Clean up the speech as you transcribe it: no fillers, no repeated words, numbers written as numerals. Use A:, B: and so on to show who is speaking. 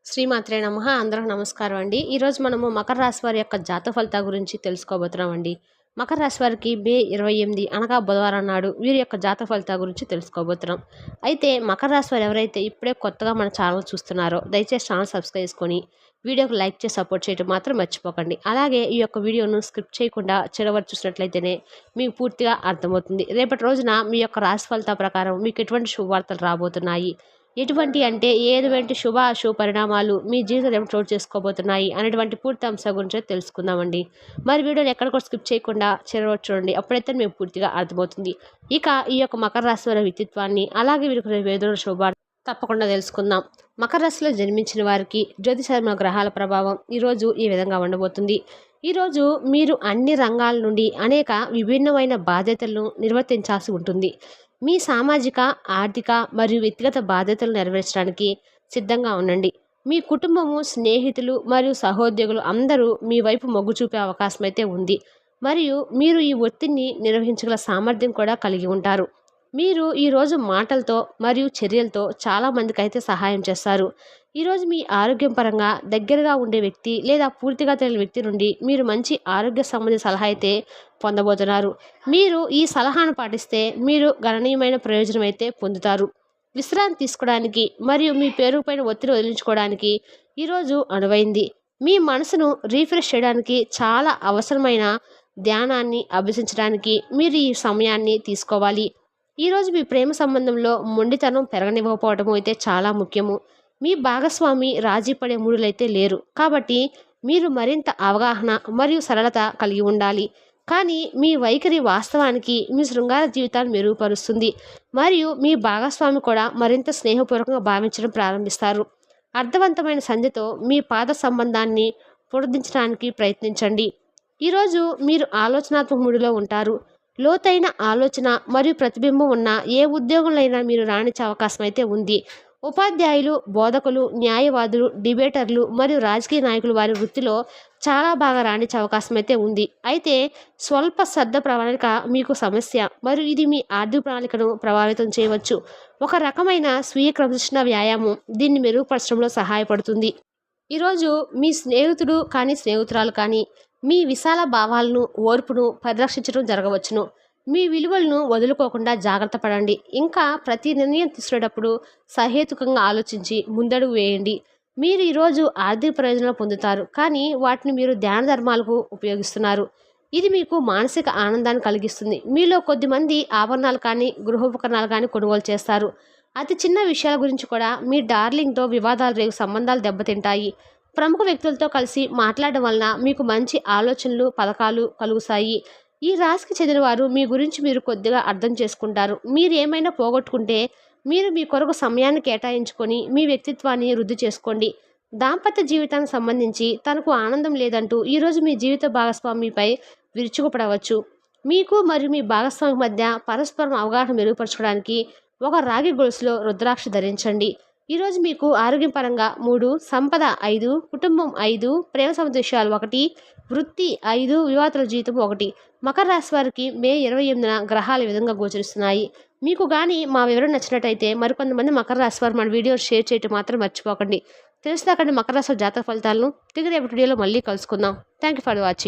A: శ్రీమాత్రే నమః. అందరికి నమస్కారం అండి. ఈరోజు మనము మకర రాశి వారి యొక్క జాతక ఫలితాల గురించి తెలుసుకోబోతున్నాం అండి. మకర రాశి వారికి మే 28 అనగా బుధవారం నాడు వీరి యొక్క జాతక ఫలితాల గురించి తెలుసుకోబోతున్నాం. అయితే మకర రాశి వారు ఎవరైతే ఇప్పుడే కొత్తగా మన ఛానల్ చూస్తున్నారో దయచేసి ఛానల్ సబ్స్క్రైబ్ చేసుకొని వీడియోకి లైక్ చేసి సపోర్ట్ చేయడం మాత్రం మర్చిపోకండి. అలాగే ఈ యొక్క వీడియోను స్కిప్ చేయకుండా చివరి చూసినట్లయితేనే మీకు పూర్తిగా అర్థమవుతుంది. రేపటి రోజున మీ యొక్క రాశి ఫలితాల ప్రకారం మీకు ఎటువంటి శుభవార్తలు రాబోతున్నాయి, ఎటువంటి అంటే ఏటువంటి శుభ అశుభ పరిణామాలు మీ జీవితంలో చోటు చేసుకోబోతున్నాయి అనేటువంటి పూర్తి అంశాల గురించి తెలుసుకుందామండి. మరి వీడియోని ఎక్కడ కూడా స్కిప్ చేయకుండా చివరి చూడండి, అప్పుడైతే మీకు పూర్తిగా అర్థమవుతుంది. ఇక ఈ యొక్క మకర రాశి వారి వ్యక్తిత్వాన్ని అలాగే వీరికి వేదుల శుభాన్ని తప్పకుండా తెలుసుకుందాం. మకర రాశిలో జన్మించిన వారికి జ్యోతిషాత్మక గ్రహాల ప్రభావం ఈరోజు ఈ విధంగా ఉండబోతుంది. ఈరోజు మీరు అన్ని రంగాల నుండి అనేక విభిన్నమైన బాధ్యతలను నిర్వర్తించాల్సి ఉంటుంది. మీ సామాజిక, ఆర్థిక మరియు వ్యక్తిగత బాధ్యతలు నెరవేర్చడానికి సిద్ధంగా ఉండండి. మీ కుటుంబము, స్నేహితులు మరియు సహోద్యోగులు అందరూ మీ వైపు మొగ్గు చూపే అవకాశం అయితే ఉంది. మరియు మీరు ఈ ఒత్తిడిని నిర్వహించగల సామర్థ్యం కూడా కలిగి ఉంటారు. మీరు ఈరోజు మాటలతో మరియు చర్యలతో చాలా మందికి అయితే సహాయం చేస్తారు. ఈరోజు మీ ఆరోగ్యం పరంగా దగ్గరగా ఉండే వ్యక్తి లేదా పూర్తిగా తెలియని వ్యక్తి నుండి మీరు మంచి ఆరోగ్య సంబంధిత సలహా అయితే పొందబోతున్నారు. మీరు ఈ సలహాను పాటిస్తే మీరు గణనీయమైన ప్రయోజనం అయితే పొందుతారు. విశ్రాంతి తీసుకోవడానికి మరియు మీ పేరు పైన ఒత్తిడి వదిలించుకోవడానికి ఈరోజు అనువైంది. మీ మనసును రీఫ్రెష్ చేయడానికి చాలా అవసరమైన ధ్యానాన్ని అభ్యసించడానికి మీరు ఈ సమయాన్ని తీసుకోవాలి. ఈరోజు మీ ప్రేమ సంబంధంలో మొండితనం పెరగనివ్వకపోవడం అయితే చాలా ముఖ్యము. మీ భాగస్వామి రాజీ పడే మూడులైతే లేరు, కాబట్టి మీరు మరింత అవగాహన మరియు సరళత కలిగి ఉండాలి. కానీ మీ వైఖరి వాస్తవానికి మీ శృంగార జీవితాన్ని మెరుగుపరుస్తుంది మరియు మీ భాగస్వామి కూడా మరింత స్నేహపూర్వకంగా భావించడం ప్రారంభిస్తారు. అర్థవంతమైన సంధితో మీ పాద సంబంధాన్ని పునరుద్ధరించడానికి ప్రయత్నించండి. ఈరోజు మీరు ఆలోచనాత్మక మూడిలో ఉంటారు. లోతైన ఆలోచన మరియు ప్రతిబింబం ఉన్న ఏ ఉద్యోగంలో మీరు రాణించే అవకాశం అయితే ఉంది. ఉపాధ్యాయులు, బోధకులు, న్యాయవాదులు, డిబేటర్లు మరియు రాజకీయ నాయకులు వారి వృత్తిలో చాలా బాగా రాణించే అవకాశం అయితే ఉంది. అయితే స్వల్ప శ్రద్ధ ప్రణాళిక మీకు సమస్య మరియు ఇది మీ ఆర్థిక ప్రణాళికను ప్రభావితం చేయవచ్చు. ఒక రకమైన స్వీయ క్రమశిక్షణ వ్యాయామం దీన్ని మెరుగుపరచడంలో సహాయపడుతుంది. ఈరోజు మీ స్నేహితుడు కానీ స్నేహితురాలు కానీ మీ విశాల భావాలను, ఓర్పును పరిరక్షించడం జరగవచ్చును. మీ విలువలను వదులుకోకుండా జాగ్రత్త పడండి. ఇంకా ప్రతి నిర్ణయం తీసుకునేటప్పుడు సహేతుకంగా ఆలోచించి ముందడుగు వేయండి. మీరు ఈరోజు ఆర్థిక ప్రయోజనాలు పొందుతారు, కానీ వాటిని మీరు ధ్యాన ధర్మాలకు ఉపయోగిస్తున్నారు. ఇది మీకు మానసిక ఆనందాన్ని కలిగిస్తుంది. మీలో కొద్దిమంది ఆభరణాలు కానీ గృహోపకరణాలు కానీ కొనుగోలు చేస్తారు. అతి చిన్న విషయాల గురించి కూడా మీ డార్లింగ్తో వివాదాలు రేగు సంబంధాలు దెబ్బతింటాయి. ప్రముఖ వ్యక్తులతో కలిసి మాట్లాడడం వలన మీకు మంచి ఆలోచనలు, పథకాలు కలుగుతాయి. ఈ రాశికి చెందిన వారు మీ గురించి మీరు కొద్దిగా అర్థం చేసుకుంటారు. మీరు ఏమైనా పోగొట్టుకుంటే మీరు మీ కొరకు సమయాన్ని కేటాయించుకొని మీ వ్యక్తిత్వాన్ని వృద్ధి చేసుకోండి. దాంపత్య జీవితానికి సంబంధించి తనకు ఆనందం లేదంటూ ఈరోజు మీ జీవిత భాగస్వామిపై విరుచుకుపడవచ్చు. మీకు మరియు మీ భాగస్వామి మధ్య పరస్పరం అవగాహన మెరుగుపరచుకోవడానికి ఒక రాగి గొలుసులో రుద్రాక్ష ధరించండి. ఈరోజు మీకు ఆరోగ్యపరంగా 3, సంపద 5, కుటుంబం 5, ప్రేమ సంబంధ విషయాలు 1, వృత్తి 5, వివాహాల జీవితం 1. మకర రాశి వారికి మే 28న గ్రహాలు ఈ విధంగా గోచరిస్తున్నాయి. మీకు కానీ మా వివరణ నచ్చినట్టయితే మరికొంతమంది మకర రాశి వారు మన వీడియో షేర్ చేయడం మాత్రం మర్చిపోకండి. తెలుసుదాకండి మకర రాశి జాతక ఫలితాలను తిరిగి రేపటి వీడియోలో మళ్ళీ కలుసుకుందాం. Thank you for watching.